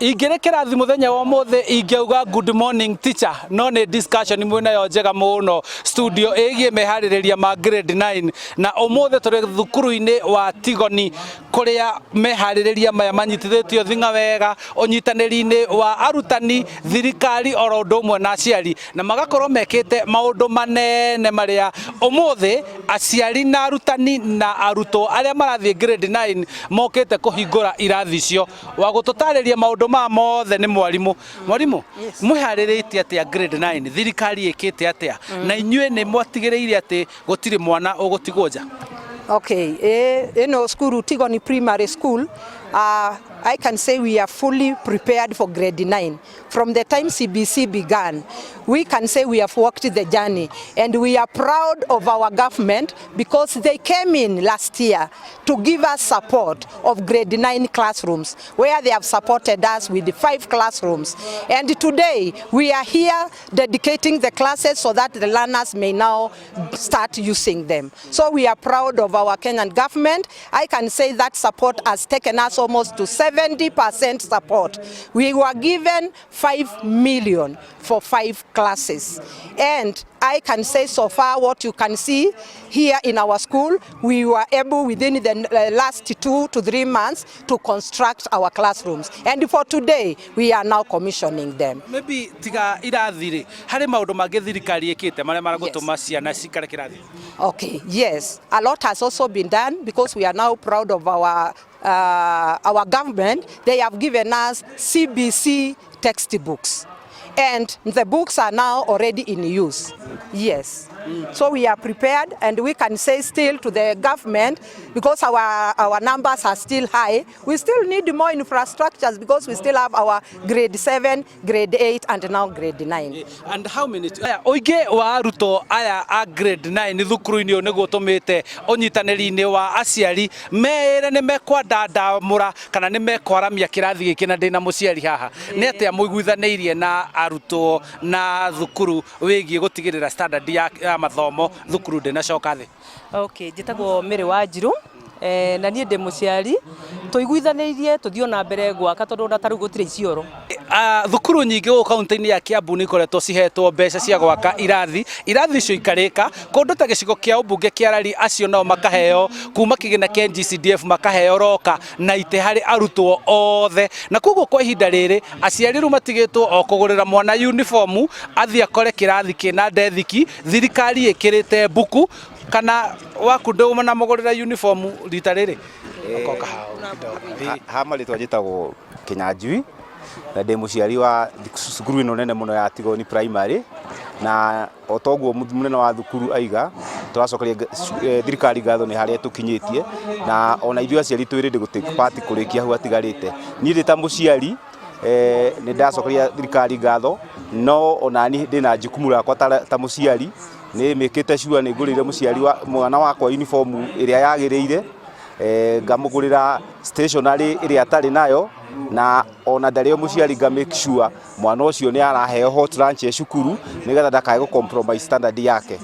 Ingere kirathi muthenya wa mothe ingeuga good morning teacher no ni discussion mwena yo njega muno studio egie meharĩrĩria ma grade 9 na omothe tore thukuru-ini wa Tigoni kuria meharĩrĩria maya manyitithĩtio thinga wega unyitanĩri-ini wa arutani thirikari oro ndomwe na aciari na magakorwo mekite maundu manene maria omothe aciari na arutani na arutwo aria marathie grade 9 mokite kuhingura irathi icio wa gututariria maundu mothe ni mwarimu mwiharĩrĩtie atia grade 9 thirikari ikite atia na inyue ni mwatigĩrĩire ati gutiri mwana ugutigwo nja. Okay, school Tigoni Primary School, I can say we are fully prepared for grade 9. From the time CBC began, we can say we have walked the journey, and we are proud of our government because they came in last year to give us support of grade 9 classrooms, where they have supported us with 5 classrooms. And today we are here dedicating the classes so that the learners may now start using them. So we are proud of our Kenyan government. I can say that support has taken us almost to 70% support. We were given 5 million for 5 classes. And I can say so far what you can see here in our school, we were able within the last 2 to 3 months to construct our classrooms. And for today, we are now commissioning them. Maybe tiga irathire, hari maundu mangi thirikari ikite maria maragutuma ciana cikare kirathi. Okay, yes. A lot has also been done because we are now proud of our government. They have given us CBC textbooks. And the books are now already in use. Yes. So we are prepared, and we can say still to the government, because our numbers are still high, we still need more infrastructures because we still have our grade 7, grade 8, and now grade 9. And how many? Oige wa aruto aya a grade 9 thukuru-ini o niguo tumite unyitanĩri-ini wa aciari mere ni mekwandandamura kana ni mekwaramia kirathi giki na ndina muciari haha ni atia muiguithanĩirie na arutwo na thukuru wigie gutigirira standard ya mathomo thukuru ndina coka thi. Okay, njitagwo Mary Wanjiru na niĩ ndĩ mũciari tũiguithanĩirie tũthio na mbere gwaka tondũ na tarĩu gũtirĩ icioro. Thukuru nyingĩ gũkũ kaunti-inĩ ya Kiambu nĩ ikoretwo cihetwo mbeca cia gwaka irathi icio ikarĩka kũndũ ta gĩcigo kĩa ũmbunge kĩa Rari acio nao makaheo kuma kĩgĩna kĩa GCDF makaheo roka na ite harĩ arutwo othe na koguo kwa ihinda rĩrĩ aciari rĩu matigĩtwo o kũgũrĩra mwana uniform athie akore kĩrathi kĩna ndethiki thirikari ĩkĩrĩte mbuku kana waku ndũma na mũgũrĩra uniform rita rĩrĩ akoka ha marĩtwa njĩtagwo Kiambu na ndĩ mũciari wa thukuru ĩno nene mũno ya Tigoni Primary na otoguo mũnene wa thukuru aiga tũracokeria thirikari ngatho nĩ harĩa tũkinyĩtie na ona ithuĩ aciari twĩrĩndĩ gũtake part kũrĩkia hau atigarĩte niĩ ndĩ ta mũciari nĩ ndacokeria thirikari ngatho no ona niĩ ndĩna jukumu rakwa ta mũciari nĩ mĩkĩte sure nĩ ngũrĩire mũciari wa mwana wakwa uniform ĩrĩa yagĩrĩire ngamũgũrĩra stationery ĩrĩa atarĩ nayo na ona ndarĩo mũciari nga make sure mwana ũcio nĩ araheo hot lunch ya cukuru nĩgetha ndakae gũ compromise standard yake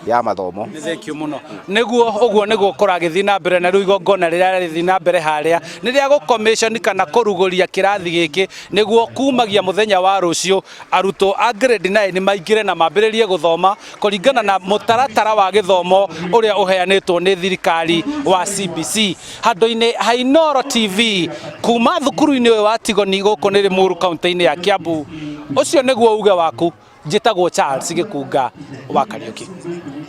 ya mathomo. Thank you muno. Niguo ũguo niguo kũragĩthiĩ na mbere na rĩu igongona rĩrĩa rĩthiĩ na mbere harĩa nĩ rĩa gũ commission kana kũrugũria kĩrathi gĩkĩ niguo kumagia mũthenya wa rũciũ arutwo a grade 9 maingĩre na mambĩrĩrie gũthoma kũringana na mũtaratara wa gĩthomo ũrĩa ũheanĩtwo nĩ thirikari wa CBC. Handũ-inĩ ha Inooro TV kuma thukuru-inĩ ũyũ wa Tigoni gũkũ nĩ Limuru kaunti-inĩ ya Kiambu ũcio niguo uge waku njĩtagwo Charles Gĩkunga wa Kariũki.